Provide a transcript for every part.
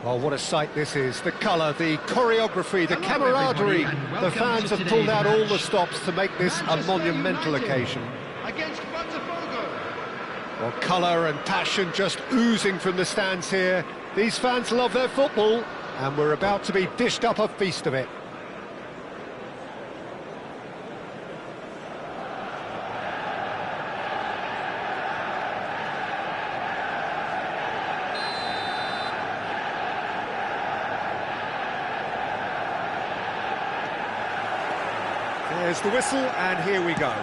Well, what a sight this is. The colour, the choreography, the camaraderie. The fans have pulled out all the stops to make this a monumental occasion. Well, colour and passion just oozing from the stands here. These fans love their football, and we're about to be dished up a feast of it. There's the whistle, and here we go.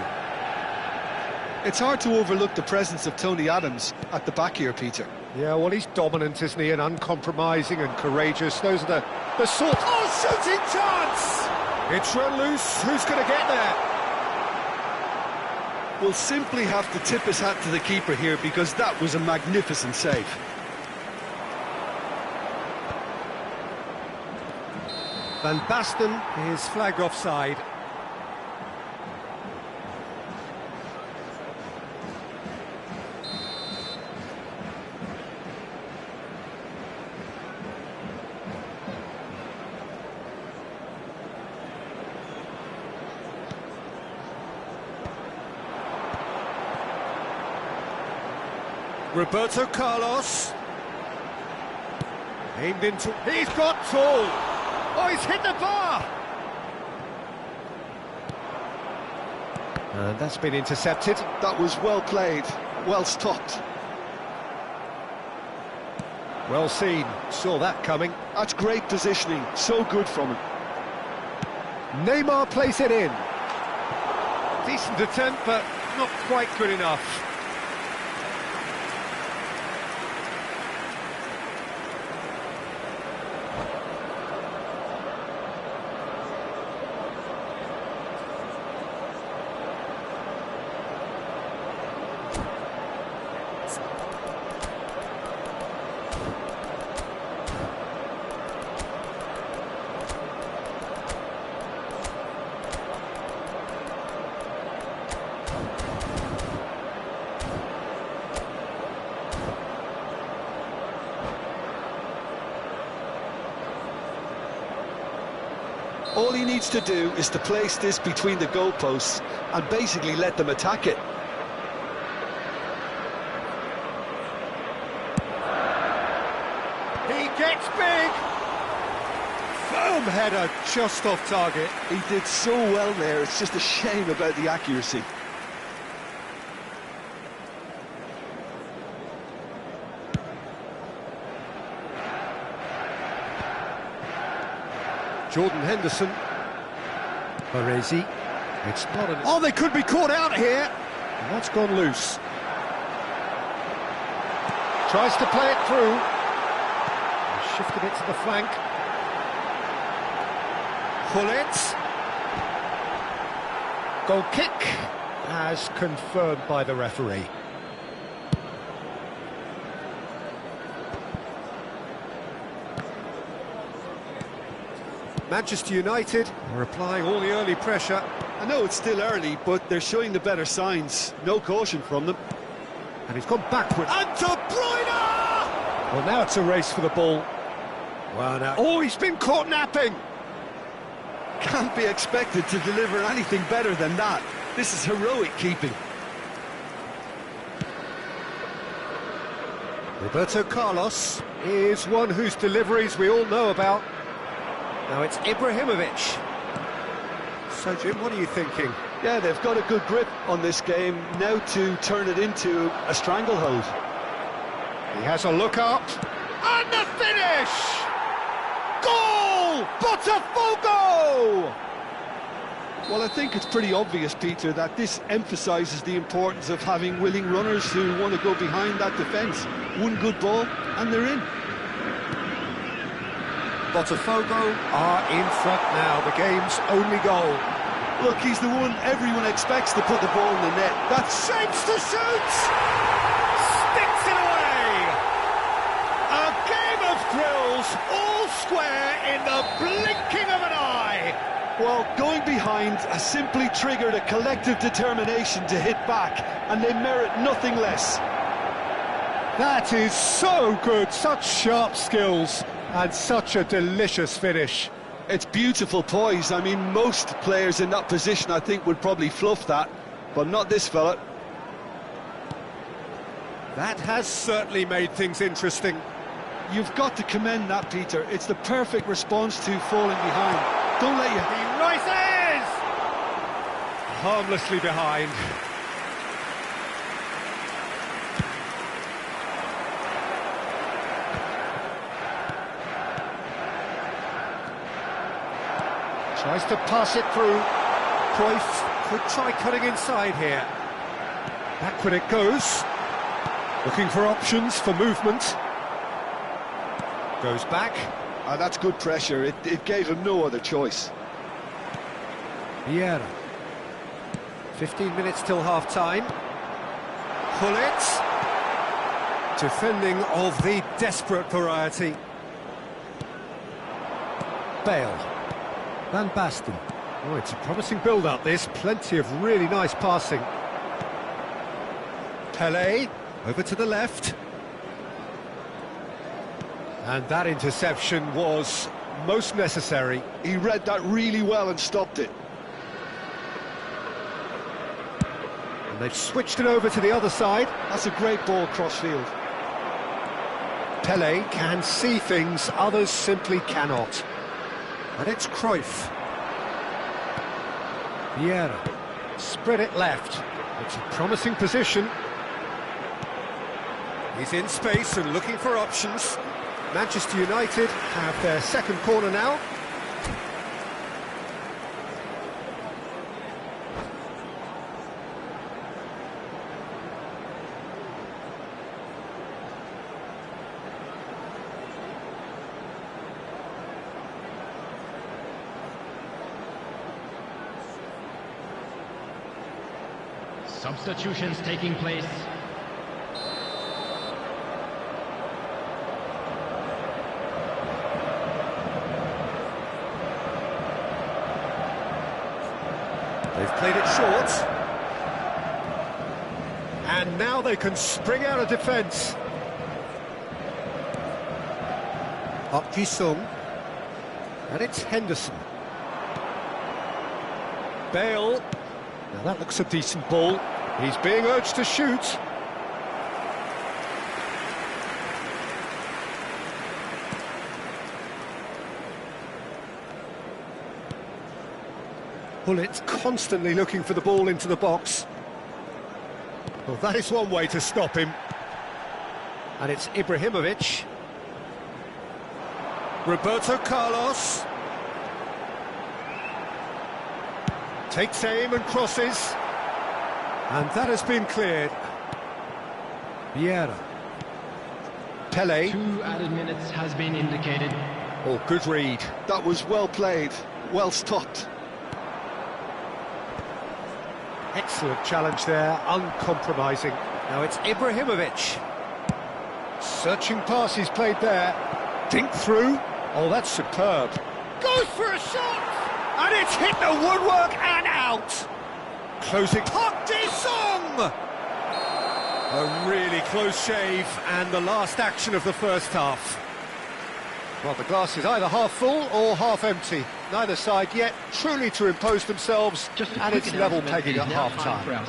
It's hard to overlook the presence of Tony Adams at the back here, Peter. Yeah, well, he's dominant, isn't he, and uncompromising and courageous. Those are the sort... Oh, shooting chance! It's run loose. Who's going to get there? We'll simply have to tip his hat to the keeper here, because that was a magnificent save. Van Basten is flagged offside. Roberto Carlos. Aimed into... He's got tall! Oh, he's hit the bar! And that's been intercepted. That was well played, well stopped. Well seen, saw that coming. That's great positioning, so good from him. Neymar plays it in. Decent attempt, but not quite good enough. All he needs to do is to place this between the goalposts and basically let them attack it. He gets big! Firm header, just off target. He did so well there, it's just a shame about the accuracy. Jordan Henderson. Baresi. It's not an... Oh, they could be caught out here! And that's gone loose. Tries to play it through. Shifted it to the flank. Pullet. Goal kick, as confirmed by the referee. Manchester United are applying all the early pressure. I know it's still early, but they're showing the better signs. No caution from them. And he's gone backward. And De Bruyne! Well, now it's a race for the ball. Well, now... Oh, he's been caught napping! Can't be expected to deliver anything better than that. This is heroic keeping. Roberto Carlos is one whose deliveries we all know about. Now it's Ibrahimovic. So, Jim, what are you thinking? Yeah, they've got a good grip on this game, now to turn it into a stranglehold. He has a look up, and the finish! Goal! Botafogo! Well, I think it's pretty obvious, Peter, that this emphasises the importance of having willing runners who want to go behind that defence. One good ball, and they're in. Botafogo are in front now, the game's only goal. Look, he's the one everyone expects to put the ball in the net. That shapes to shoot! Sticks it away! A game of thrills, all square in the blinking of an eye! Well, going behind has simply triggered a collective determination to hit back, and they merit nothing less. That is so good, such sharp skills. And such a delicious finish. It's beautiful poise. I mean, most players in that position, I think, would probably fluff that, but not this fella. That has certainly made things interesting. You've got to commend that, Peter. It's the perfect response to falling behind. Don't let you... He rises! Harmlessly behind. Tries to pass it through. Cruyff could try cutting inside here. Backward it goes. Looking for options for movement. Goes back. That's good pressure. It gave him no other choice. Vieira. 15 minutes till half-time. Gullit. Defending of the desperate variety. Bale. Van Basten. Oh, it's a promising build-up, this. Plenty of really nice passing. Pelé, over to the left. And that interception was most necessary. He read that really well and stopped it. And they've switched it over to the other side. That's a great ball cross-field. Pelé can see things others simply cannot. And it's Cruyff. Vieira. Spread it left. It's a promising position. He's in space and looking for options. Manchester United have their second corner now. Substitutions taking place. They've played it short. And now they can spring out of defence. Park Ji-sung. And it's Henderson. Bale. Now that looks a decent ball. He's being urged to shoot. Gullit constantly looking for the ball into the box. Well, that is one way to stop him. And it's Ibrahimovic. Roberto Carlos. Takes aim and crosses. And that has been cleared. Vieira. Pelé. 2 added minutes has been indicated. Oh, good read. That was well played, well stopped. Excellent challenge there, uncompromising. Now it's Ibrahimovic. Searching pass he's played there. Dink through. Oh, that's superb. Goes for a shot! And it's hit the woodwork and out. Closing. Park Ji-sung! A really close shave and the last action of the first half. Well, the glass is either half full or half empty. Neither side yet truly to impose themselves, and it's level pegging at half-time.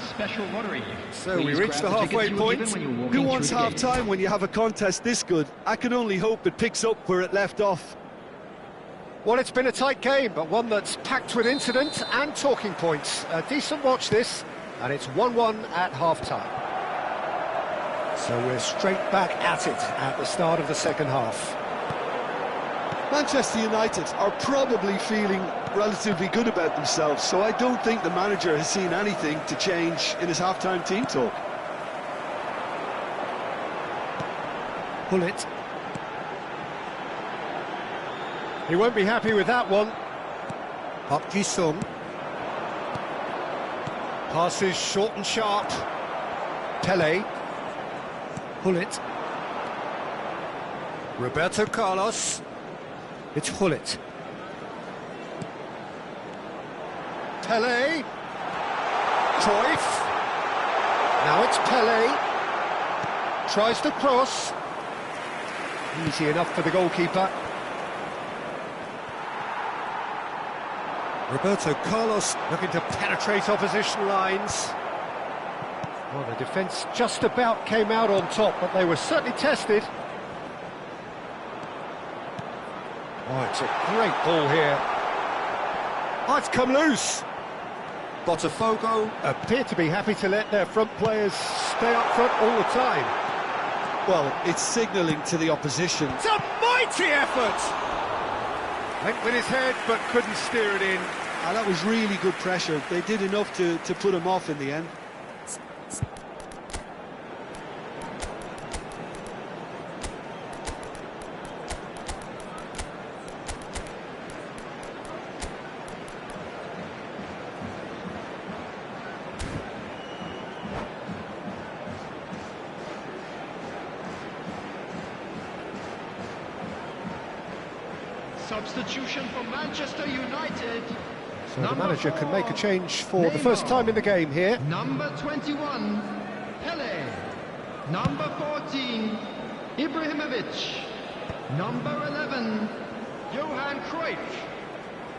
So we reach the halfway point. Who wants half-time when you have a contest this good? I can only hope it picks up where it left off. Well, it's been a tight game, but one that's packed with incident and talking points. A decent watch this, and it's 1-1 at half-time. So we're straight back at it at the start of the second half. Manchester United are probably feeling relatively good about themselves, so I don't think the manager has seen anything to change in his half-time team talk. Gullit. He won't be happy with that one. Park Ji-sung. Passes short and sharp. Pelé. Gullit. Roberto Carlos. It's Gullit. Pelé. Cruyff. Now it's Pelé. Tries to cross. Easy enough for the goalkeeper. Roberto Carlos looking to penetrate opposition lines. Well, the defence just about came out on top, but they were certainly tested. Oh, it's a great ball here. Oh, it's come loose. Botafogo appear to be happy to let their front players stay up front all the time. Well, it's signalling to the opposition. It's a mighty effort! Went with his head, but couldn't steer it in. And that was really good pressure. They did enough to put him off in the end. Substitution for Manchester United. So the manager can make a change for the first time in the game here. Number 21, Pele. Number 14, Ibrahimovic. Number 11, Johan Cruyff.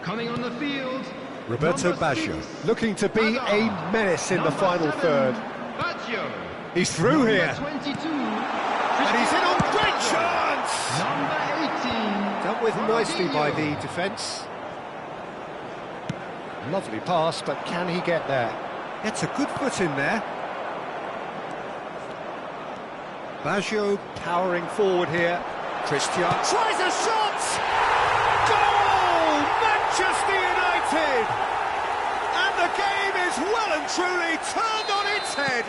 Coming on the field, Roberto Baggio, looking to be a menace in the final third. Baggio. He's through here. 22, And he's in on great chance! Number 18. Dealt with nicely by the defence. Lovely pass, but can he get there? Gets a good foot in there. Baggio powering forward here. Christian tries a shot! Goal! Manchester United! And the game is well and truly turned on its head.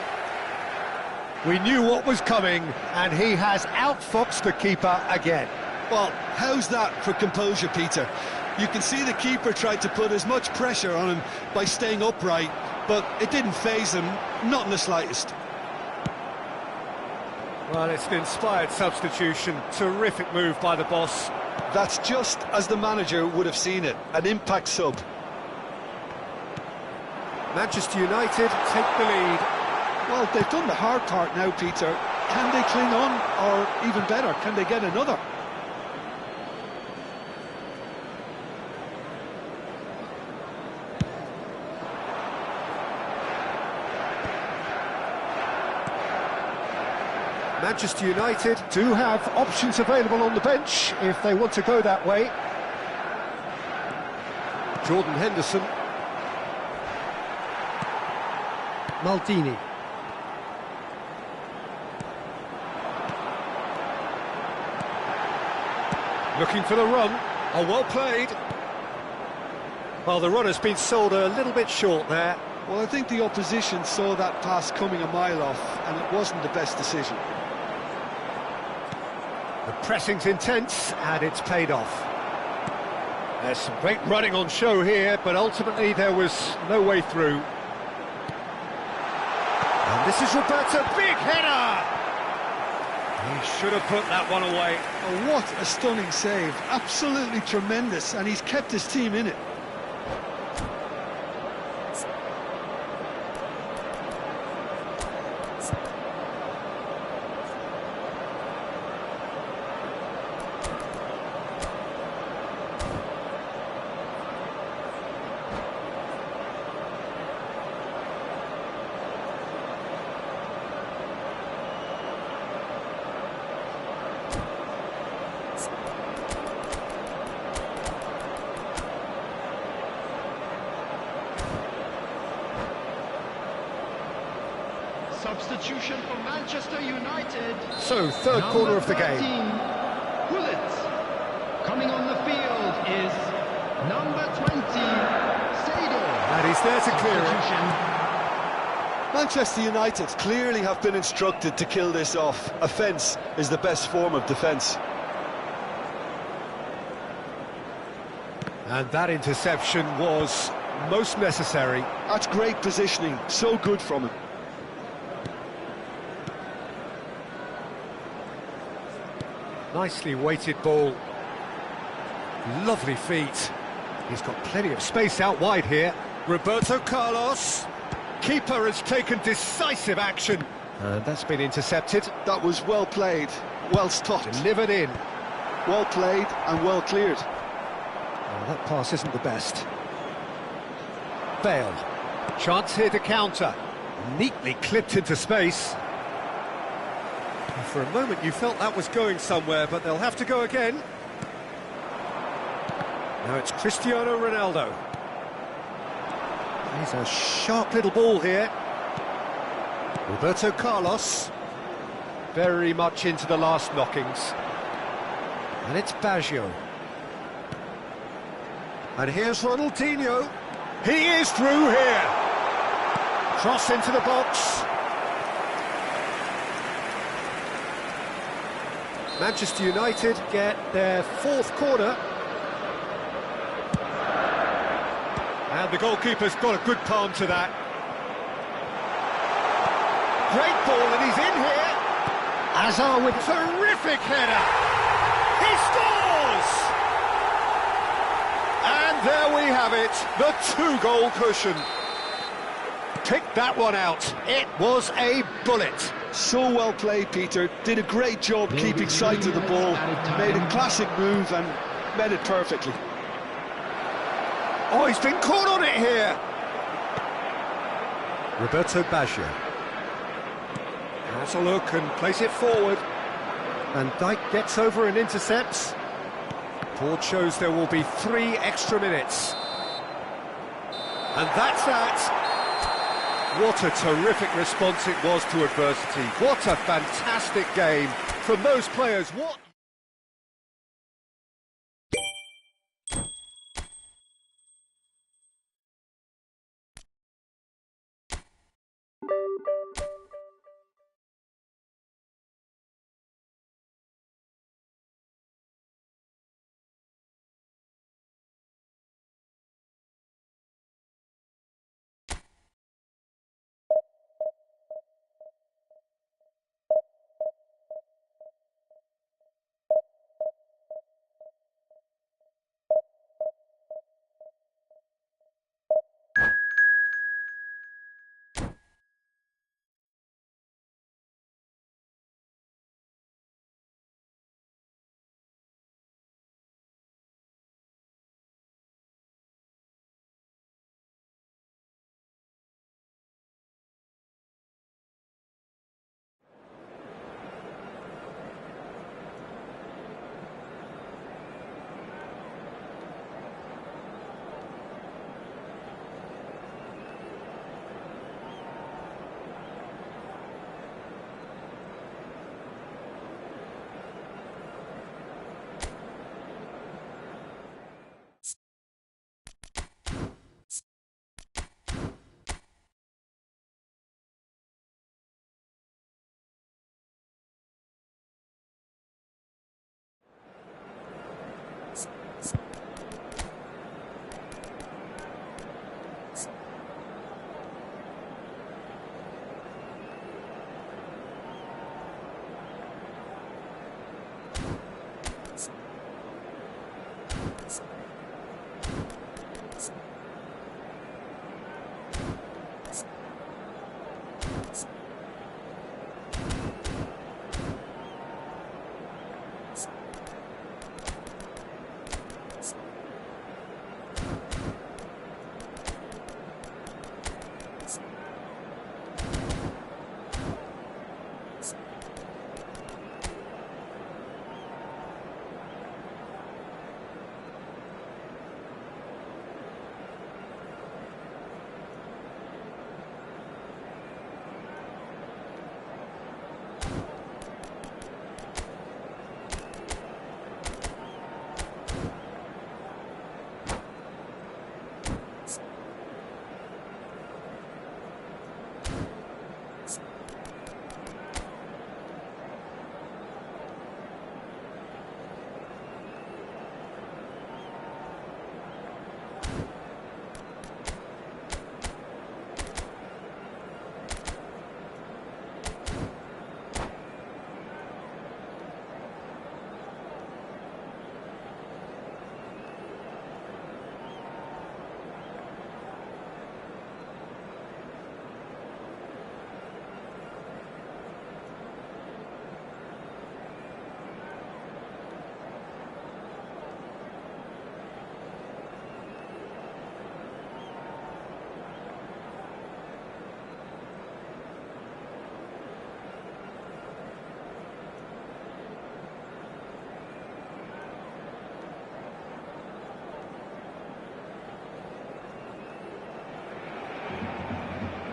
We knew what was coming, and he has outfoxed the keeper again. Well, how's that for composure, Peter? You can see the keeper tried to put as much pressure on him by staying upright, but it didn't faze him, not in the slightest. Well, it's an inspired substitution. Terrific move by the boss. That's just as the manager would have seen it, an impact sub. Manchester United take the lead. Well, they've done the hard part now, Peter. Can they cling on, or even better, can they get another? Manchester United do have options available on the bench if they want to go that way. Jordan Henderson. Maldini. Looking for the run. Oh, well played. Well, the run has been sold a little bit short there. Well, I think the opposition saw that pass coming a mile off, and it wasn't the best decision. The pressing's intense, and it's paid off. There's some great running on show here, but ultimately there was no way through. And this is Roberto, big header! He should have put that one away. Oh, what a stunning save, absolutely tremendous, and he's kept his team in it. Substitution for Manchester United. So, third corner of the game. 13, Gullit. Coming on the field is number 20, Sado. And he's there to clear it. Substitution. Manchester United clearly have been instructed to kill this off. Offence is the best form of defence. And that interception was most necessary. That's great positioning, so good from him. Nicely weighted ball. Lovely feet. He's got plenty of space out wide here. Roberto Carlos. Keeper has taken decisive action. And that's been intercepted. That was well played, well stopped. Delivered in. Well played and well cleared. Oh, that pass isn't the best. Bale. Chance here to counter. Neatly clipped into space. For a moment you felt that was going somewhere, but they'll have to go again. Now it's Cristiano Ronaldo. He's a sharp little ball here. Roberto Carlos. Very much into the last knockings. And it's Baggio. And here's Ronaldinho. He is through here. Cross into the box. Manchester United get their fourth corner. And the goalkeeper's got a good palm to that. Great ball, and he's in here. Hazard with terrific header. He scores! And there we have it, the two-goal cushion. Pick that one out. It was a bullet. So well played, Peter. Did a great job keeping sight of the ball. Made a classic move and met it perfectly. Oh, he's been caught on it here. Roberto Baggio. Has a look and plays it forward. And Dijk gets over and intercepts. Report shows there will be 3 extra minutes. And that's that. What a terrific response it was to adversity. What a fantastic game from those players. What...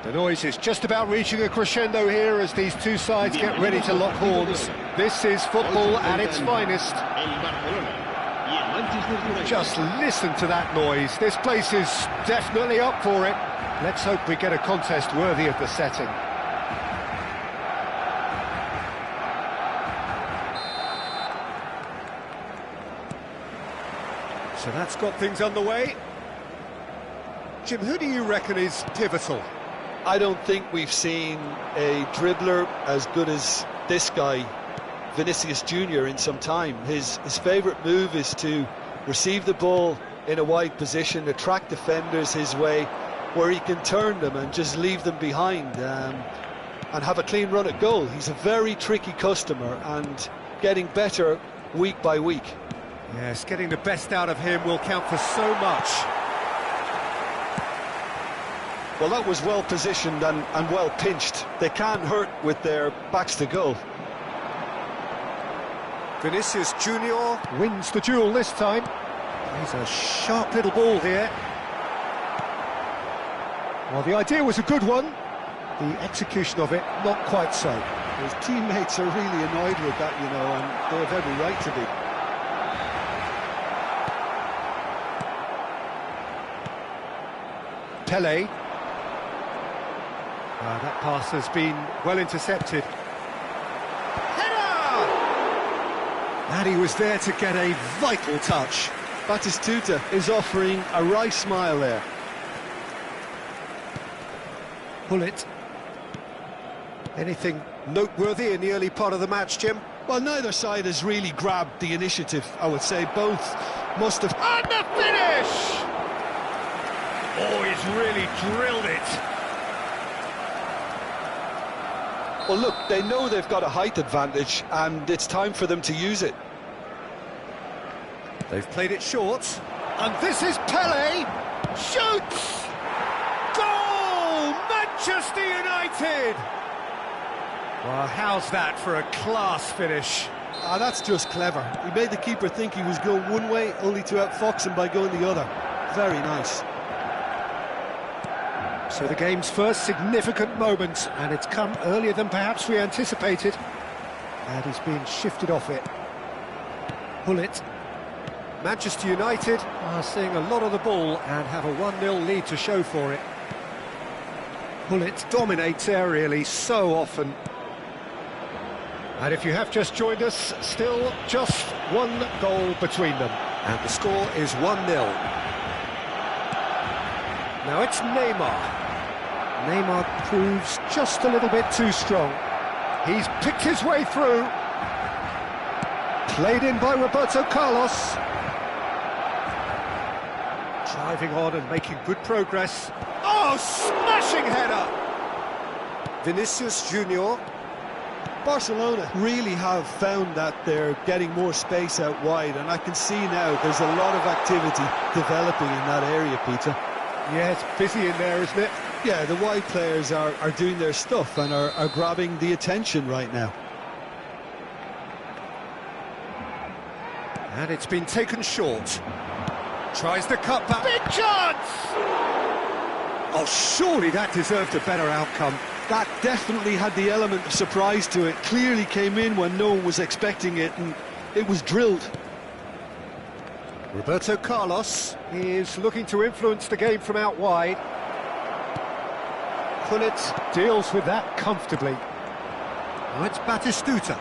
The noise is just about reaching a crescendo here as these two sides get ready to lock horns. This is football at its finest. Just listen to that noise. This place is definitely up for it. Let's hope we get a contest worthy of the setting. So that's got things underway. Jim, who do you reckon is pivotal? I don't think we've seen a dribbler as good as this guy, Vinicius Junior, in some time. His favourite move is to receive the ball in a wide position, attract defenders his way, where he can turn them and just leave them behind and have a clean run at goal. He's a very tricky customer and getting better week by week. Yes, getting the best out of him will count for so much. Well, that was well positioned and well pinched. They can't hurt with their backs to goal. Vinicius Junior wins the duel this time. He's a sharp little ball here. Well, the idea was a good one. The execution of it, not quite so. His teammates are really annoyed with that, you know, and they have every right to be. Pele. That pass has been well intercepted. Header! And he was there to get a vital touch. Batistuta is offering a wry smile there. Pull it. Anything noteworthy in the early part of the match, Jim? Well, neither side has really grabbed the initiative, I would say. Both must have... And the finish! Oh, he's really drilled it. Well, look, they know they've got a height advantage, and it's time for them to use it. They've played it short. And this is Pele. Shoots! Goal! Manchester United! Well, how's that for a class finish? That's just clever. He made the keeper think he was going one way, only to outfox him by going the other. Very nice. So the game's first significant moment, and it's come earlier than perhaps we anticipated. And he's been shifted off it. Pull it. Manchester United are seeing a lot of the ball and have a 1-0 lead to show for it. Pull it. Dominates aerially so often. And if you have just joined us, still just one goal between them. And the score is 1-0. Now it's Neymar. Neymar proves just a little bit too strong. He's picked his way through. Played in by Roberto Carlos. Driving on and making good progress. Oh, smashing header! Vinicius Junior. Barcelona really have found that they're getting more space out wide, and I can see now there's a lot of activity developing in that area, Peter. Yeah, it's busy in there, isn't it? Yeah, the wide players are doing their stuff and are grabbing the attention right now. And it's been taken short. Tries the cutback. Big chance! Oh, surely that deserved a better outcome. That definitely had the element of surprise to it. Clearly came in when no one was expecting it, and it was drilled. Roberto Carlos is looking to influence the game from out wide. Pullet deals with that comfortably. Now it's Batistuta.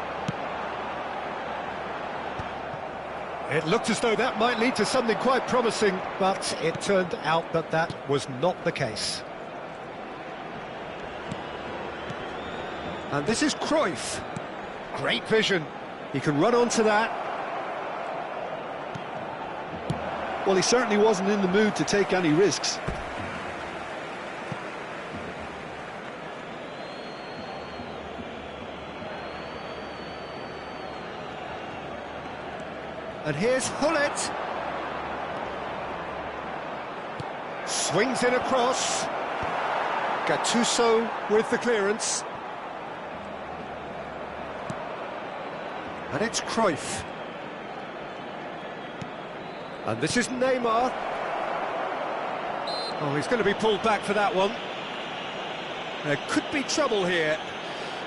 It looked as though that might lead to something quite promising, but it turned out that that was not the case. And this is Cruyff. Great vision. He can run onto that. Well, he certainly wasn't in the mood to take any risks. And here's Hullet. Swings in across. Gattuso with the clearance. And it's Cruyff. And this is Neymar. Oh, he's going to be pulled back for that one. There could be trouble here,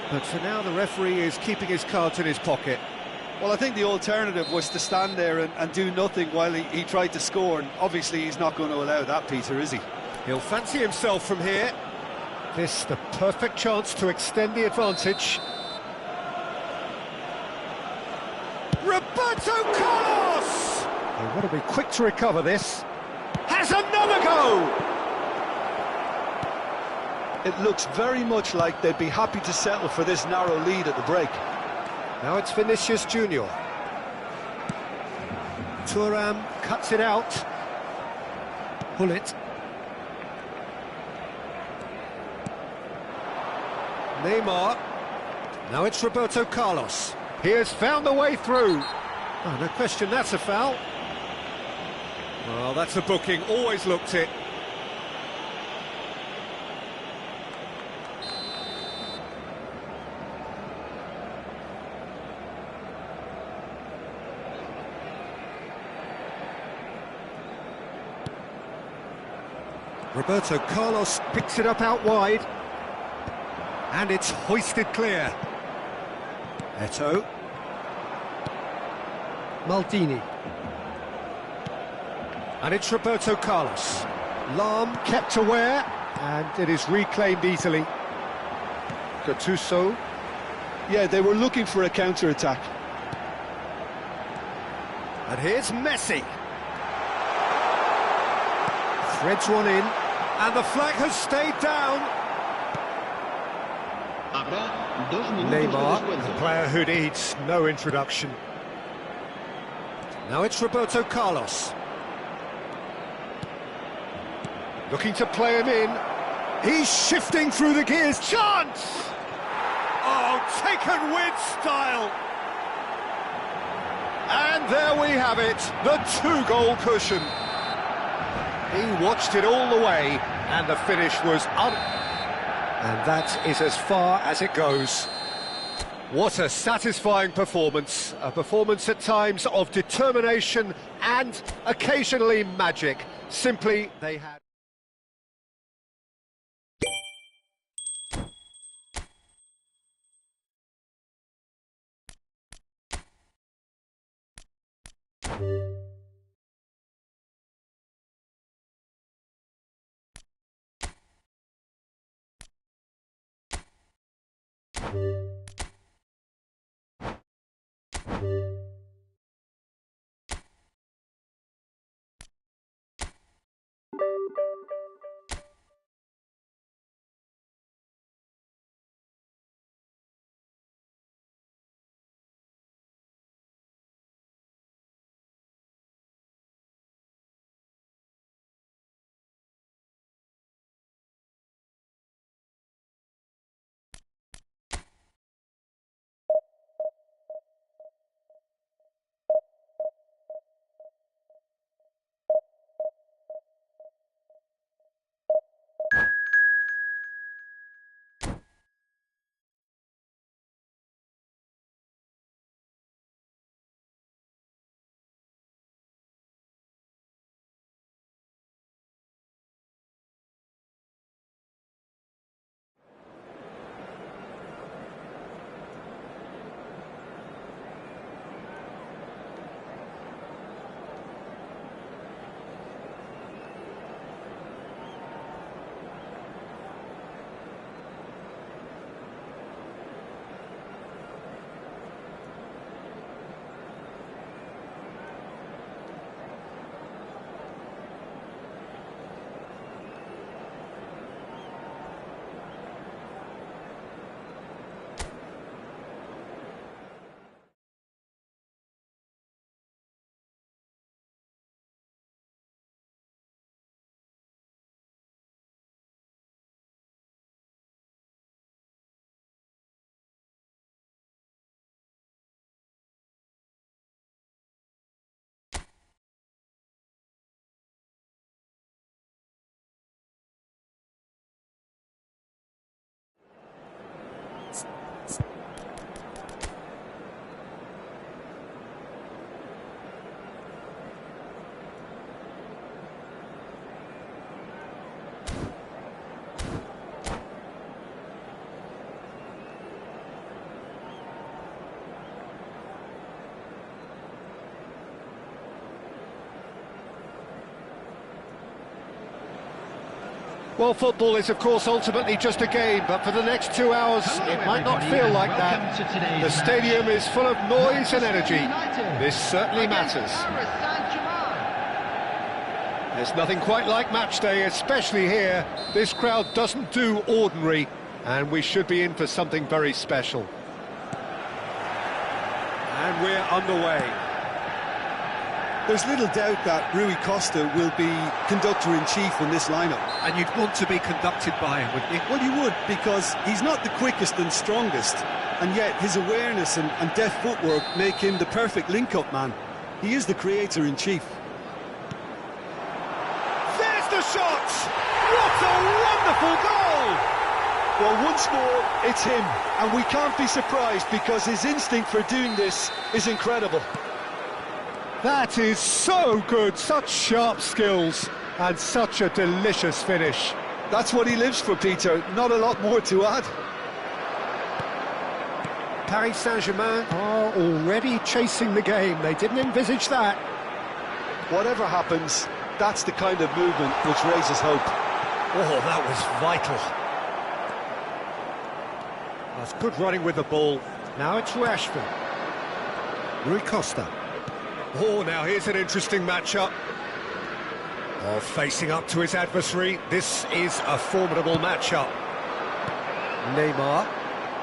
but for now the referee is keeping his cards in his pocket. Well, I think the alternative was to stand there and do nothing while he tried to score, and obviously he's not going to allow that, Peter, is he? He'll fancy himself from here. This the perfect chance to extend the advantage. Roberto Carlos! They want to be quick to recover this. Has another go! It looks very much like they'd be happy to settle for this narrow lead at the break. Now it's Vinicius Junior. Thuram cuts it out. Gullit. Neymar. Now it's Roberto Carlos. He has found the way through. Oh, no question, that's a foul. Well, that's a booking, always looked it. Roberto Carlos picks it up out wide. And it's hoisted clear. Eto'o. Maldini. And it's Roberto Carlos. Lahm kept aware, and it is reclaimed easily. Gattuso. Yeah, they were looking for a counter-attack. And here's Messi. Threads one in, and the flag has stayed down. Neymar, a player who needs no introduction. Now it's Roberto Carlos. Looking to play him in. He's shifting through the gears. Chance! Oh, taken with style. And there we have it, the two-goal cushion. He watched it all the way, and the finish was And that is as far as it goes. What a satisfying performance. A performance at times of determination and occasionally magic. Simply, they had... Well, football is, of course, ultimately just a game, but for the next 2 hours, Hello, it might not everybody, feel like welcome that. to today's The stadium match. is full of noise and Manchester energy. United This certainly against matters. Paris Saint-Germain. There's nothing quite like match day, especially here. This crowd doesn't do ordinary, and we should be in for something very special. And we're underway. There's little doubt that Rui Costa will be conductor-in-chief in this lineup. And you'd want to be conducted by him, wouldn't you? Well, you would, because he's not the quickest and strongest, and yet his awareness and deft footwork make him the perfect link-up man. He is the creator-in-chief. There's the shot! What a wonderful goal! Well, once more, it's him, and we can't be surprised because his instinct for doing this is incredible. That is so good, such sharp skills, and such a delicious finish. That's what he lives for, Peter. Not a lot more to add. Paris Saint-Germain are already chasing the game. They didn't envisage that. Whatever happens, that's the kind of movement which raises hope. Oh, that was vital. That's good running with the ball. Now it's Rashford. Rui Costa. Oh, now here's an interesting matchup. Oh, facing up to his adversary. This is a formidable matchup. Neymar.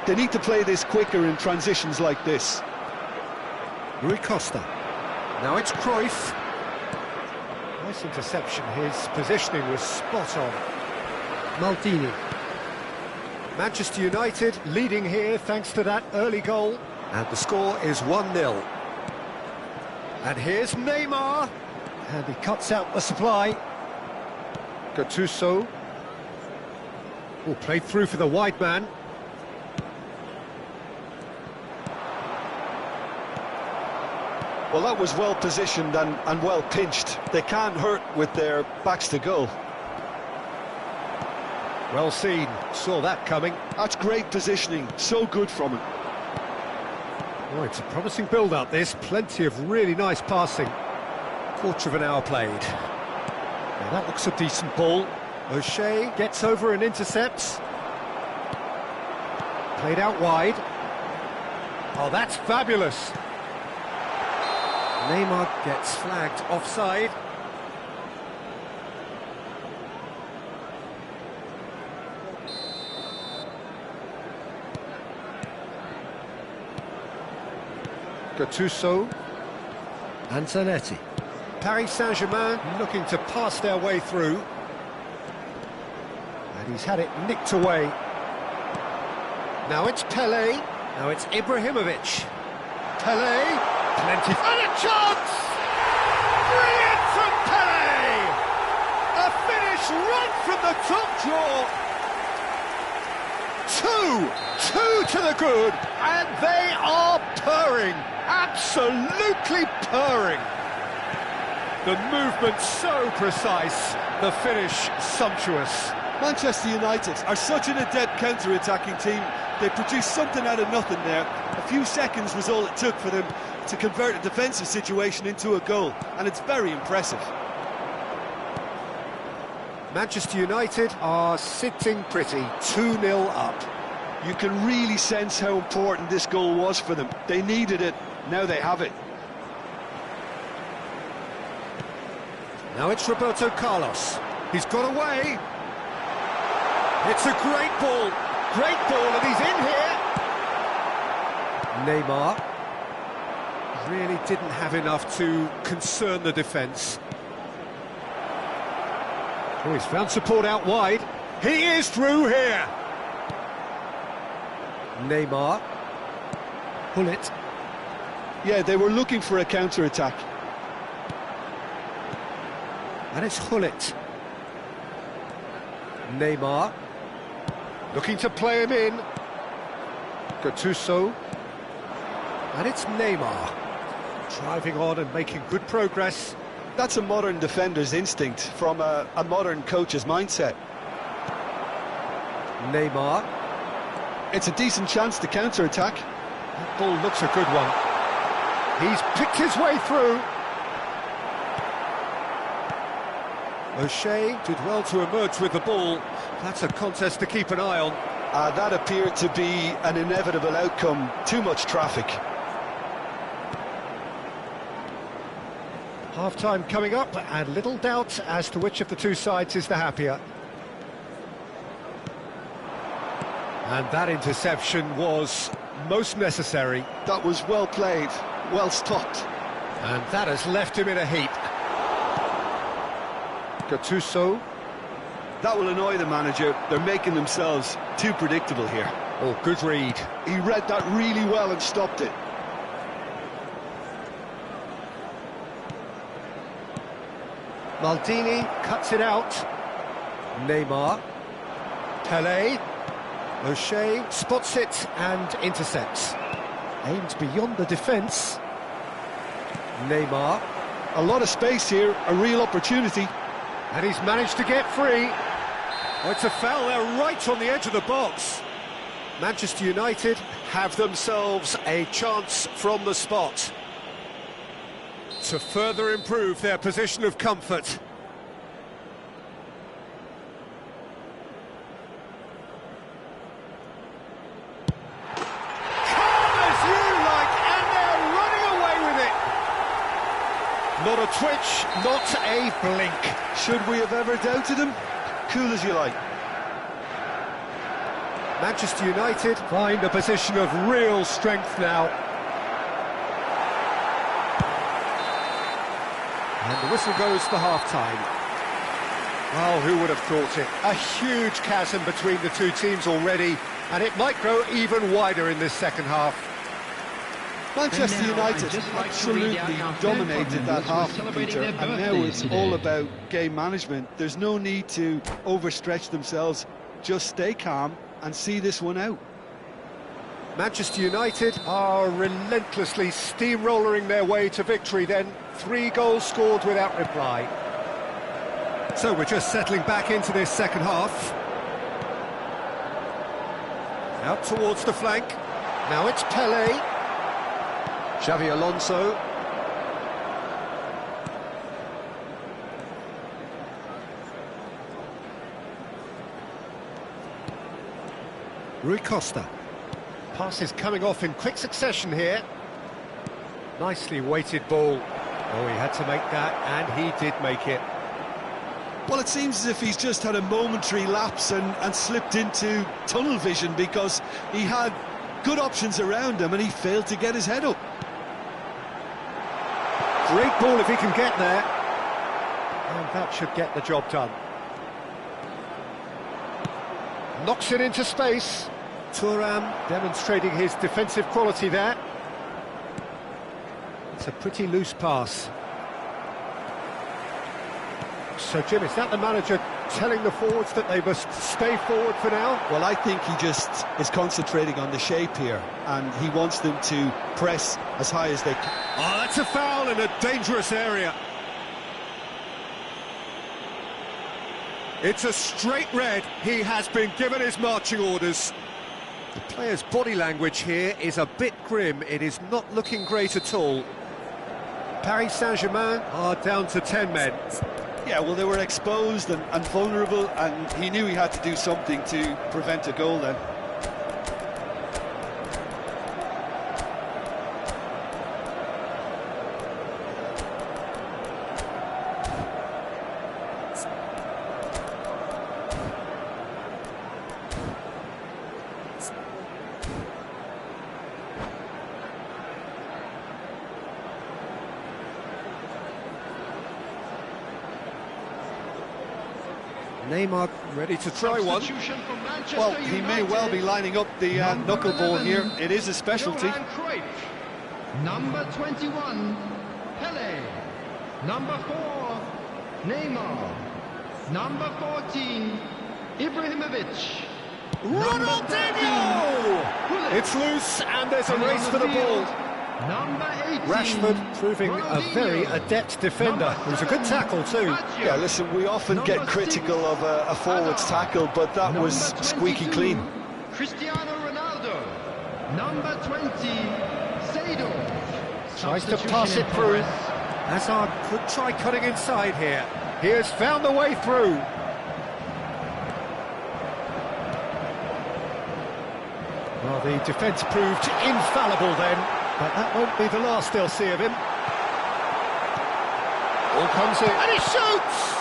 They need to play this quicker in transitions like this. Rui Costa. Now it's Cruyff. Nice interception. His positioning was spot on. Maldini. Manchester United leading here thanks to that early goal. And the score is 1-0. And here's Neymar. And he cuts out the supply. Gattuso. Oh, played through for the wide man. Well, that was well positioned and well pinched. They can't hurt with their backs to goal. Well seen. Saw that coming. That's great positioning. So good from him. Oh, it's a promising build-up, this. Plenty of really nice passing. Quarter of an hour played. Now that looks a decent ball. O'Shea gets over and intercepts. Played out wide. Oh, that's fabulous. Neymar gets flagged offside. Gattuso. And Zanetti. Paris Saint-Germain looking to pass their way through. And he's had it nicked away. Now it's Pelé. Now it's Ibrahimovic. Pelé. Plenty. And a chance! Brilliant from Pelé! A finish right from the top draw. Two to the good, and they are purring, absolutely purring. The movement so precise, the finish sumptuous. Manchester United are such an adept counter-attacking team. They produced something out of nothing there. A few seconds was all it took for them to convert a defensive situation into a goal, and it's very impressive. Manchester United are sitting pretty, 2-0 up. You can really sense how important this goal was for them. They needed it, now they have it. Now it's Roberto Carlos. He's got away. It's a great ball, and he's in here. Neymar really didn't have enough to concern the defence. Oh, he's found support out wide. He is through here. Neymar. Hullet. Yeah, they were looking for a counter-attack. And it's Hullet. Neymar. Looking to play him in. Gattuso. And it's Neymar. Driving on and making good progress. That's a modern defender's instinct from a modern coach's mindset. Neymar. It's a decent chance to counter-attack. That ball looks a good one. He's picked his way through. O'Shea did well to emerge with the ball. That's a contest to keep an eye on. That appeared to be an inevitable outcome. Too much traffic. Half-time coming up, and little doubt as to which of the two sides is the happier. And that interception was most necessary. That was well played, well stopped. And that has left him in a heap. Gattuso. That will annoy the manager. They're making themselves too predictable here. Oh, good read. He read that really well and stopped it. Maldini cuts it out. Neymar. Pelé. O'Shea spots it and intercepts. Aimed beyond the defence. Neymar. A lot of space here, a real opportunity. And he's managed to get free. Oh, it's a foul there right on the edge of the box. Manchester United have themselves a chance from the spot to further improve their position of comfort. Not a twitch, not a blink. Should we have ever doubted him? Cool as you like. Manchester United find a position of real strength now. And the whistle goes for half-time. Well, who would have thought it? A huge chasm between the two teams already, and it might grow even wider in this second half. Manchester United absolutely dominated that half, Peter, and now it's all about game management. There's no need to overstretch themselves. Just stay calm and see this one out. Manchester United are relentlessly steamrollering their way to victory then. 3 goals scored without reply. So we're just settling back into this second half. Out towards the flank. Now it's Pelé. Xavi Alonso. Rui Costa. Passes coming off in quick succession here. Nicely weighted ball. Oh, he had to make that, and he did make it. Well, it seems as if he's just had a momentary lapse and slipped into tunnel vision, because he had good options around him and he failed to get his head up. Great ball if he can get there. And that should get the job done. Knocks it into space. Thuram demonstrating his defensive quality there. It's a pretty loose pass. So, Jim, is that the manager telling the forwards that they must stay forward for now? Well, I think he just is concentrating on the shape here, and he wants them to press as high as they can. Oh, that's a foul in a dangerous area. It's a straight red. He has been given his marching orders. The player's body language here is a bit grim. It is not looking great at all. Paris Saint-Germain are down to 10 men. Yeah, well, they were exposed and vulnerable, and he knew he had to do something to prevent a goal then. Neymar ready to try one. Well, he may well be lining up the knuckleball here. It is a specialty. Number 21, Pelé. Number 4, Neymar. Number 14, Ibrahimovic. Ronaldinho! It's loose and there's a race for the ball. Number 18, Rashford proving a very adept defender. It was a good tackle too. Yeah, listen, we often get critical of a forward's tackle, but that was squeaky clean. Cristiano Ronaldo. Number 20, Seedorf. Tries to pass it through. Hazard could try cutting inside here. He has found a way through. Well, the defence proved infallible then, but that won't be the last they'll see of him. All comes in. And he shoots!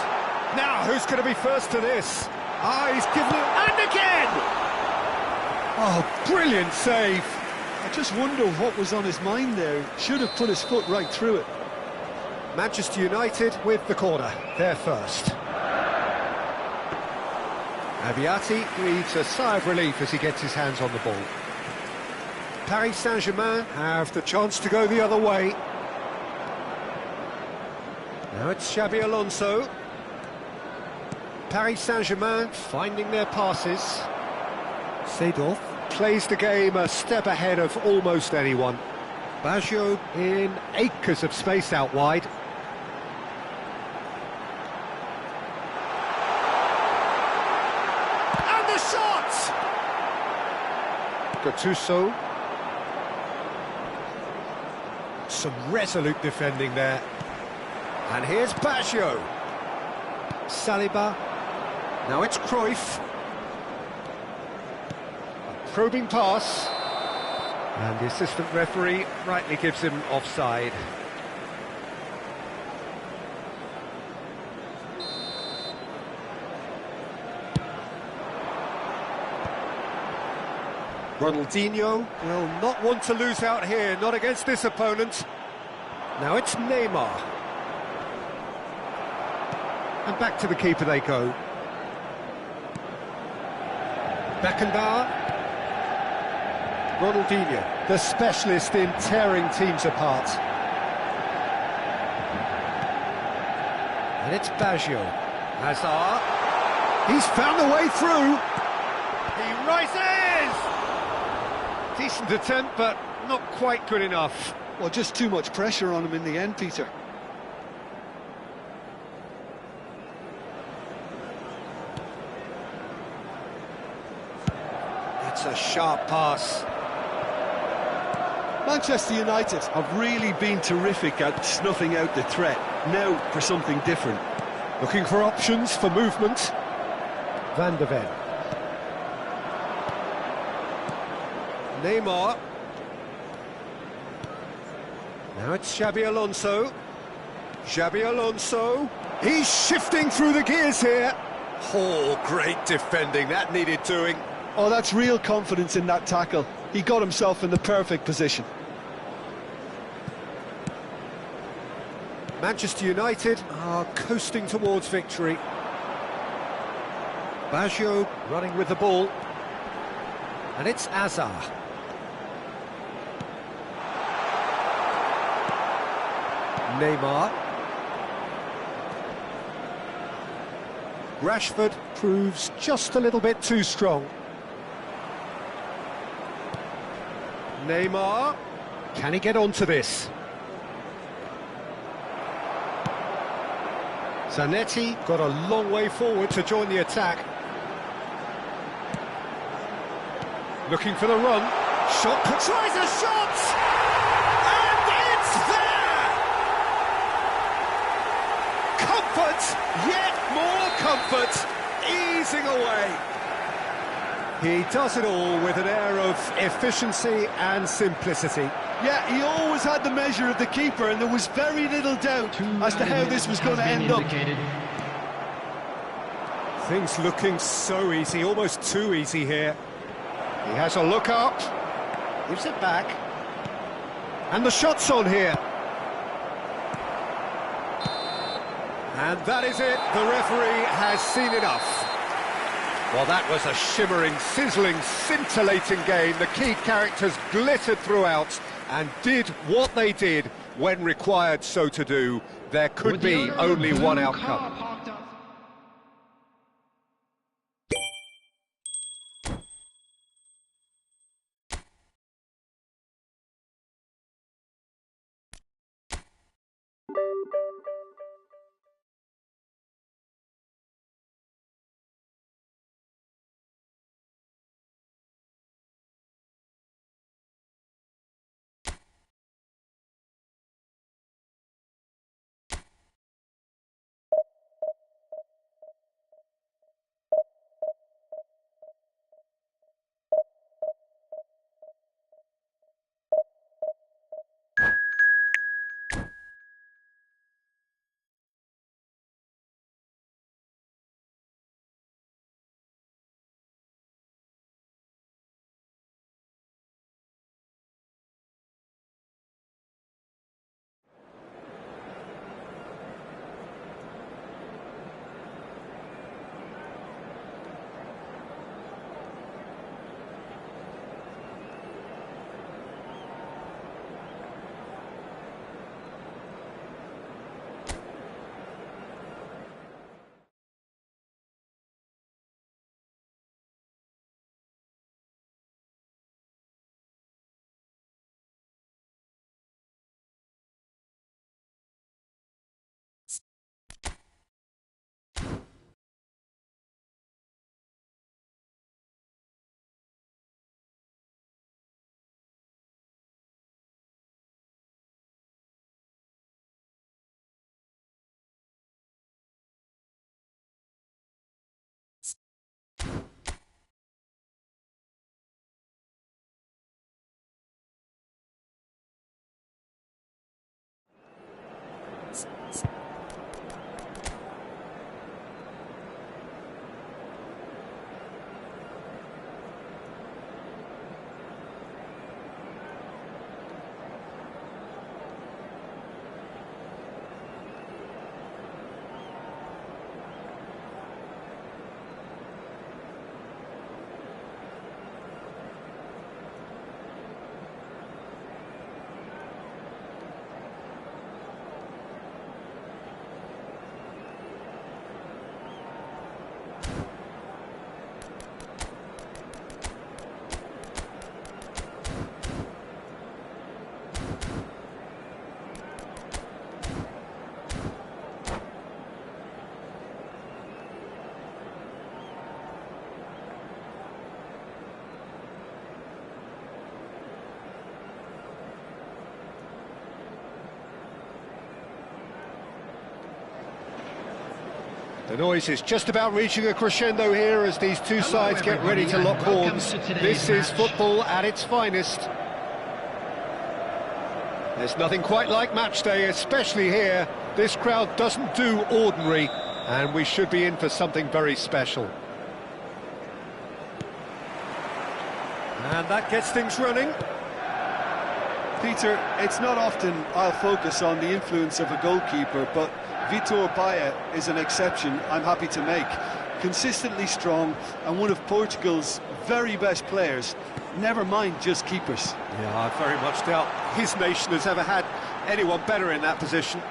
Now, who's going to be first to this? Ah, he's given it... And again! Oh, brilliant save. I just wonder what was on his mind there. Should have put his foot right through it. Manchester United with the corner. They're first. Abiati breathes a sigh of relief as he gets his hands on the ball. Paris Saint-Germain have the chance to go the other way. Now it's Xabi Alonso. Paris Saint-Germain finding their passes. Seedorf plays the game a step ahead of almost anyone. Baggio in acres of space out wide. And the shot! Gattuso. Some resolute defending there. And here's Baggio. Saliba. Now it's Cruyff. A probing pass. And the assistant referee rightly gives him offside. Ronaldinho will not want to lose out here, not against this opponent. Now it's Neymar. And back to the keeper they go. Beckenbauer. Ronaldinho, the specialist in tearing teams apart. And it's Baggio. Hazard. He's found a way through. He rises! Decent attempt, but not quite good enough. Well, just too much pressure on him in the end, Peter. It's a sharp pass. Manchester United have really been terrific at snuffing out the threat. Now for something different. Looking for options for movement. Van der Ven. Neymar. Now it's Xabi Alonso. Xabi Alonso. He's shifting through the gears here. Oh, great defending. That needed doing. Oh, that's real confidence in that tackle. He got himself in the perfect position. Manchester United are coasting towards victory. Baggio running with the ball. And it's Hazard. Neymar. Rashford proves just a little bit too strong. Neymar. Can he get onto this? Zanetti got a long way forward to join the attack. Looking for the run. Shot. Tries a shot! And it's there! Comfort, yet more comfort, easing away. He does it all with an air of efficiency and simplicity. Yeah, he always had the measure of the keeper, and there was very little doubt as to how this was going to end up. Things looking so easy, almost too easy here. He has a look up, gives it back, and the shot's on here. And that is it, the referee has seen enough. Well, that was a shimmering, sizzling, scintillating game. The key characters glittered throughout and did what they did when required so to do. There could be only one outcome. The noise is just about reaching a crescendo here as these two sides get ready to lock horns. This is football at its finest. There's nothing quite like match day, especially here. This crowd doesn't do ordinary, and we should be in for something very special. And that gets things running. Peter, it's not often I'll focus on the influence of a goalkeeper, but Vitor Baia is an exception I'm happy to make. Consistently strong and one of Portugal's very best players, never mind just keepers. Yeah, I very much doubt his nation has ever had anyone better in that position.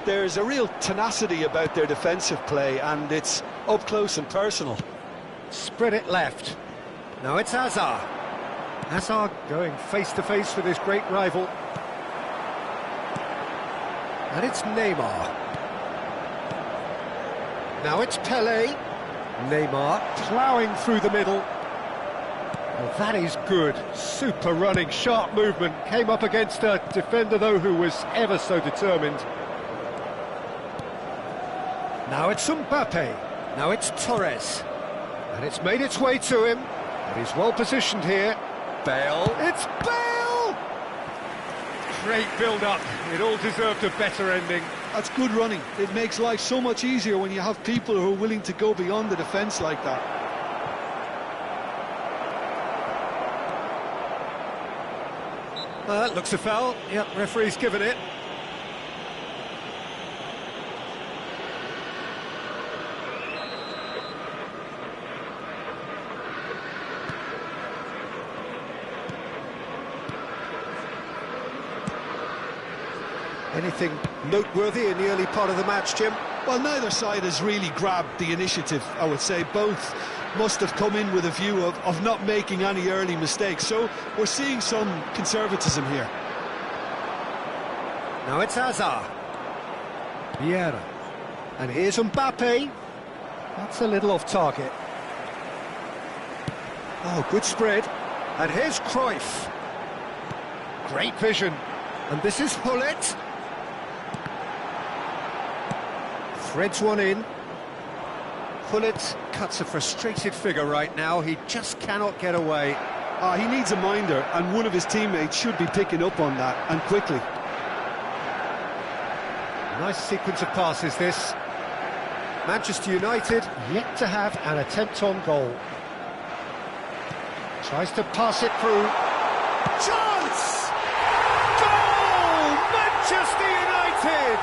There's a real tenacity about their defensive play, and it's up close and personal. Spread it left. Now it's Hazard. Hazard going face-to-face with his great rival. And it's Neymar. Now it's Pelé. Neymar ploughing through the middle. Well, that is good. Super running, sharp movement. Came up against a defender, though, who was ever so determined. Now it's Mbappe. Now it's Torres. And it's made its way to him. And he's well positioned here. Bale. It's Bale! Great build-up. It all deserved a better ending. That's good running. It makes life so much easier when you have people who are willing to go beyond the defence like that. That looks a foul. Yep, referee's given it. Anything noteworthy in the early part of the match, Jim? Well, neither side has really grabbed the initiative, I would say. Both must have come in with a view of not making any early mistakes. So we're seeing some conservatism here. Now it's Hazard. Vieira. And here's Mbappe. That's a little off target. Oh, good spread. And here's Cruyff. Great vision. And this is Hullet. Threads one in. Hullet cuts a frustrated figure right now. He just cannot get away. He needs a minder, and one of his teammates should be picking up on that, and quickly. Nice sequence of passes, this. Manchester United yet to have an attempt on goal. Tries to pass it through. Chance! Goal! Manchester United!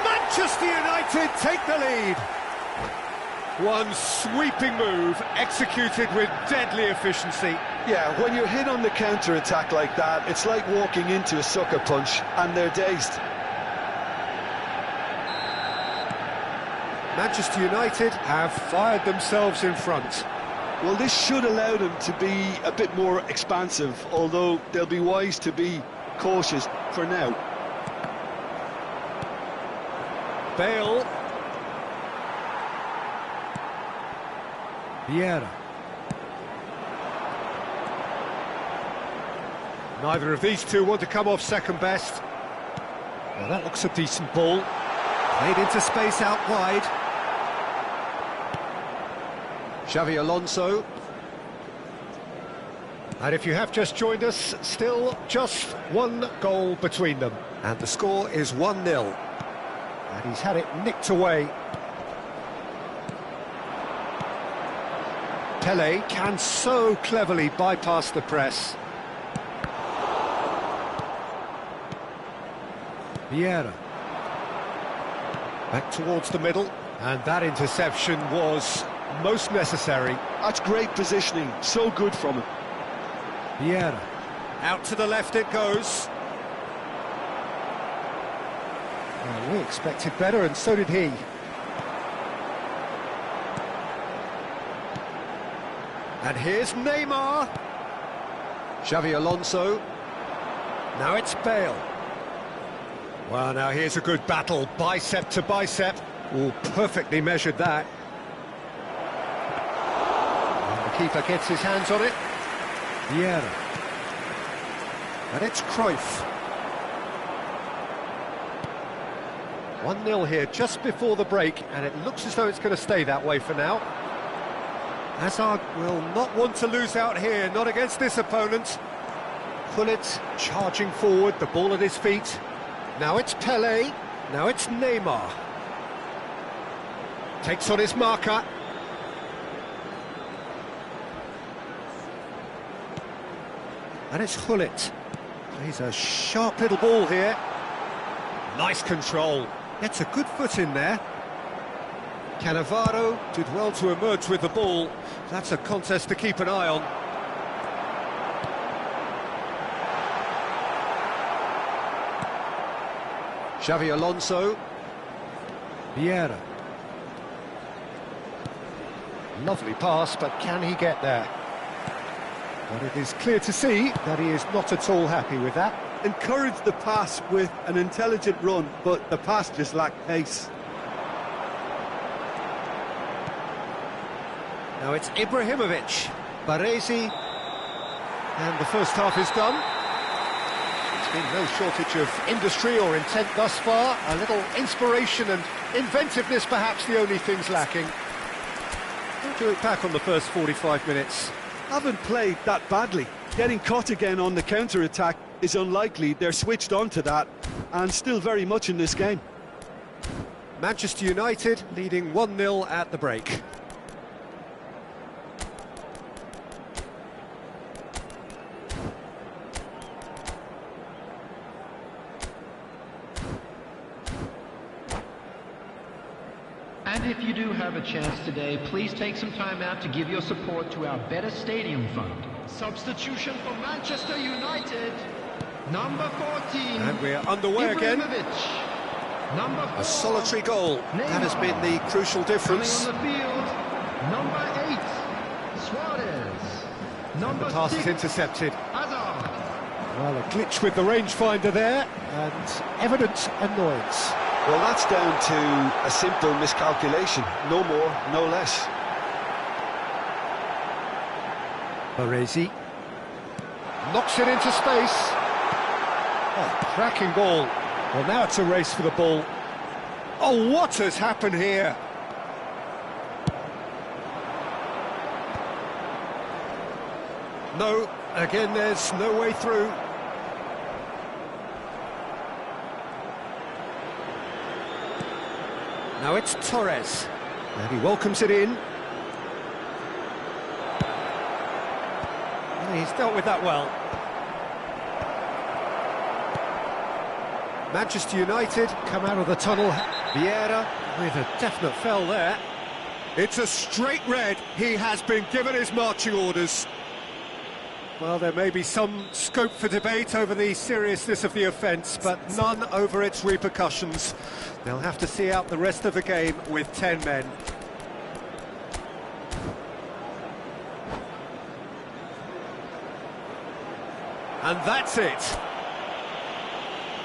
Manchester United take the lead. One sweeping move, executed with deadly efficiency. Yeah, when you're hit on the counter-attack like that, it's like walking into a sucker punch, and they're dazed. Manchester United have fired themselves in front. Well, this should allow them to be a bit more expansive, although they'll be wise to be cautious for now. Bale. Vieira. Neither of these two want to come off second best. Well, that looks a decent ball. Played into space out wide. Xavi Alonso. And if you have just joined us, still just one goal between them. And the score is 1-0. And he's had it nicked away. Pelé can so cleverly bypass the press. Vieira. Back towards the middle. And that interception was most necessary. That's great positioning, so good from him. Vieira. Out to the left it goes. Well, we expected better, and so did he. And here's Neymar. Xavi Alonso. Now it's Bale. Well, now here's a good battle, bicep to bicep. Oh, perfectly measured that. And the keeper gets his hands on it. Vieira. And it's Cruyff. 1-0 here just before the break, and it looks as though it's going to stay that way for now. Hazard will not want to lose out here, not against this opponent. Gullit charging forward, the ball at his feet. Now it's Pele, now it's Neymar. Takes on his marker. And it's Gullit. Plays a sharp little ball here. Nice control. Gets a good foot in there. Cannavaro did well to emerge with the ball. That's a contest to keep an eye on. Xavi Alonso. Vieira. Lovely pass, but can he get there? But it is clear to see that he is not at all happy with that. Encouraged the pass with an intelligent run, but the pass just lacked pace. Now it's Ibrahimovic, Baresi, and the first half is done. There's been no shortage of industry or intent thus far. A little inspiration and inventiveness, perhaps the only things lacking. We'll do it back on the first 45 minutes. Haven't played that badly. Getting caught again on the counter-attack is unlikely. They're switched on to that, and still very much in this game. Manchester United leading 1-0 at the break. And if you do have a chance today, please take some time out to give your support to our Better Stadium Fund. Substitution for Manchester United, number 14. And we're underway again. Number 4, a solitary goal. Neymar. That has been the crucial difference. Coming on the field, number 8, Suarez. Number The pass 6, is intercepted. Hazard. Well, a glitch with the rangefinder there, and evident annoyance. Well, that's down to a simple miscalculation. No more, no less. Baresi knocks it into space. Oh, cracking ball. Well, now it's a race for the ball. Oh, what has happened here? No, again, there's no way through. Now it's Torres, and he welcomes it in. He's dealt with that well. Manchester United come out of the tunnel. Vieira with a definite foul there. It's a straight red. He has been given his marching orders. Well, there may be some scope for debate over the seriousness of the offence, but none over its repercussions. They'll have to see out the rest of the game with 10 men. And that's it.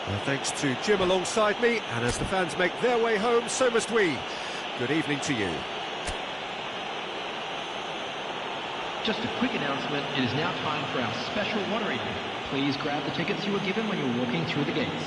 Well, thanks to Jim alongside me, and as the fans make their way home, so must we. Good evening to you. Just a quick announcement, it is now time for our special lottery. Please grab the tickets you were given when you were walking through the gates.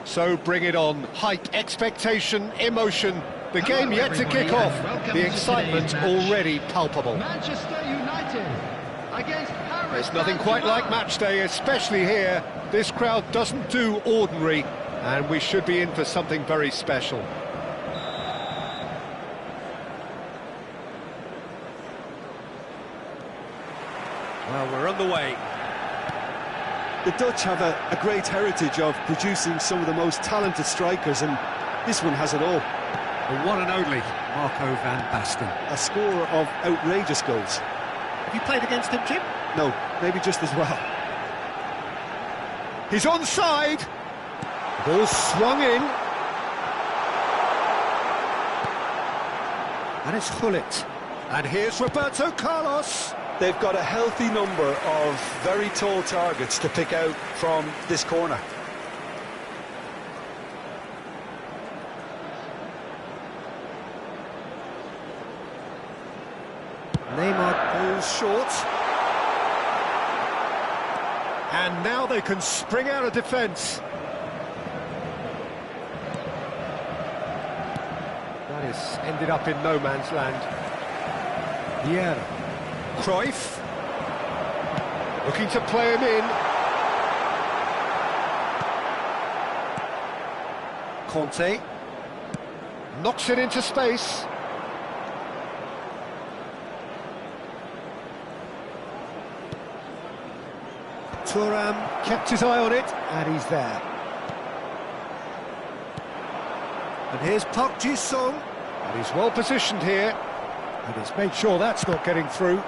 So bring it on. Hype, expectation, emotion. The game yet to kick off. The excitement already palpable. Manchester United against Paris. There's nothing quite like match day, especially here. This crowd doesn't do ordinary, and we should be in for something very special. Well, we're underway. The Dutch have a great heritage of producing some of the most talented strikers, and this one has it all. The one and only Marco van Basten. A score of outrageous goals. Have you played against him, Jim? No, maybe just as well. He's onside. Ball swung in. And it's Gullit. And here's Roberto Carlos. They've got a healthy number of very tall targets to pick out from this corner. Neymar goes short. And now they can spring out of defence. That has ended up in no man's land. Vieira. Cruyff. Looking to play him in. Conte. Knocks it into space. Thuram kept his eye on it, and he's there. And here's Park Ji-sung, and he's well positioned here, and he's made sure that's not getting through.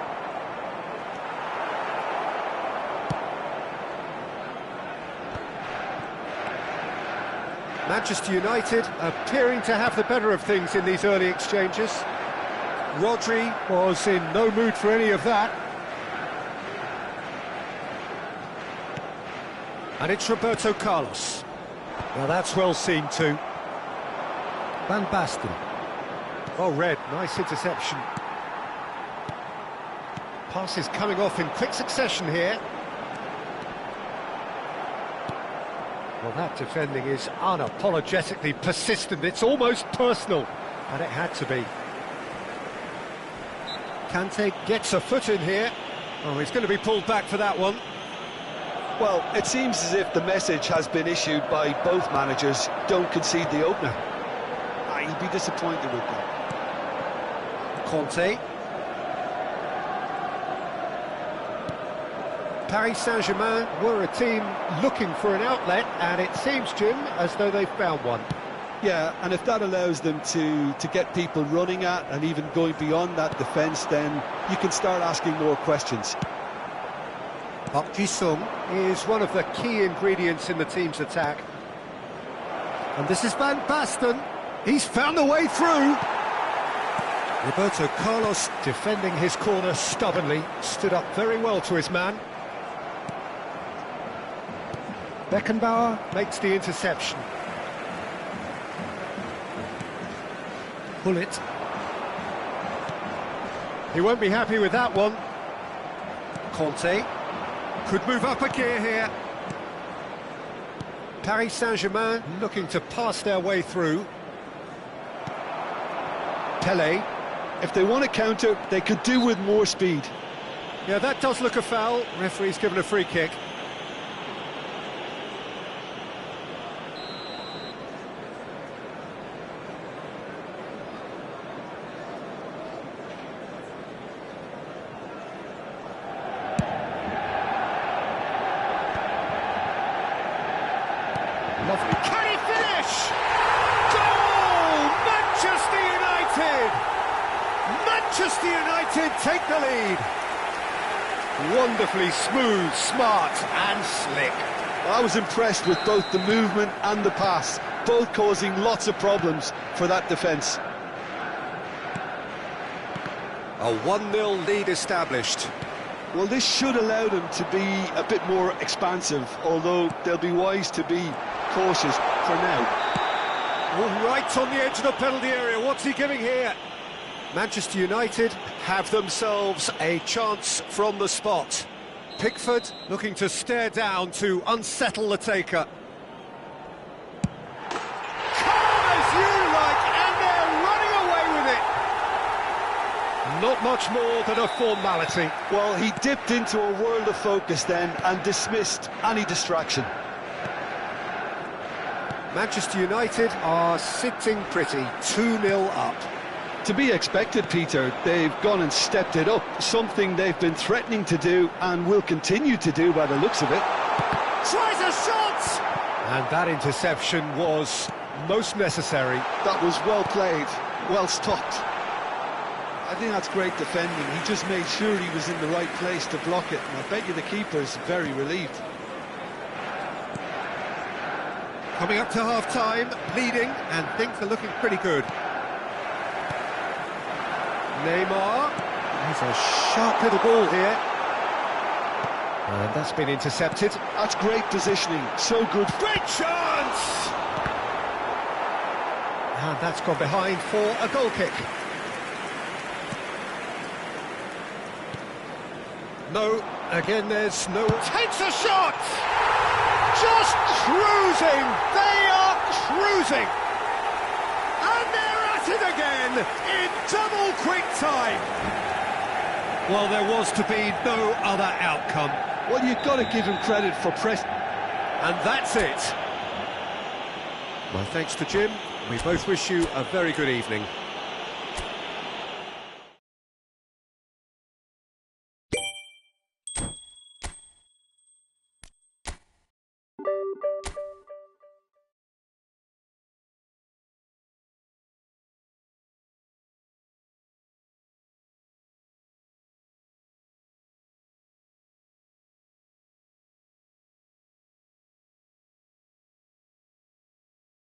Manchester United appearing to have the better of things in these early exchanges. Rodri was in no mood for any of that. And it's Roberto Carlos. Now that's well seen too. Van Basten. Oh, Red, nice interception. Passes coming off in quick succession here. Well, that defending is unapologetically persistent. It's almost personal, and it had to be. Kante gets a foot in here. Oh, he's going to be pulled back for that one. Well, it seems as if the message has been issued by both managers: don't concede the opener. He'd be disappointed with that. Conte. Paris Saint-Germain were a team looking for an outlet, and it seems, Jim, as though they've found one. Yeah, and if that allows them to get people running at and even going beyond that defence, then you can start asking more questions. Park Ji-sung is one of the key ingredients in the team's attack. And this is Van Basten. He's found a way through. Roberto Carlos defending his corner stubbornly, stood up very well to his man. Beckenbauer makes the interception. Gullit. He won't be happy with that one. Conte could move up a gear here. Paris Saint-Germain looking to pass their way through. Pelé. If they want to counter, they could do with more speed. Yeah, that does look a foul. Referee's given a free kick. Lovely. Can he finish? Goal! Manchester United! Manchester United take the lead. Wonderfully smooth, smart and slick. I was impressed with both the movement and the pass, both causing lots of problems for that defence. A 1-0 lead established. Well, this should allow them to be a bit more expansive, although they'll be wise to be cautious for now. Oh, right on the edge of the penalty area. What's he giving here? Manchester United have themselves a chance from the spot. Pickford looking to stare down to unsettle the taker. not much more than a formality. Well, he dipped into a world of focus then and dismissed any distraction. Manchester United are sitting pretty, 2-0 up. To be expected, Peter. They've gone and stepped it up, something they've been threatening to do and will continue to do by the looks of it. Tries a shot! And that interception was most necessary. That was well played, well stopped. I think that's great defending. He just made sure he was in the right place to block it, and I bet you the keeper's very relieved. Coming up to half-time, leading, and things are looking pretty good. Neymar, he's a sharp little ball here. And that's been intercepted. That's great positioning, so good. Great chance! And that's gone behind for a goal kick. No, again there's no... Takes a shot! Just cruising! They are cruising! And they're at it again in double quick time! Well, there was to be no other outcome. Well, you've got to give him credit for press. And that's it. My thanks to Jim. We both wish you a very good evening.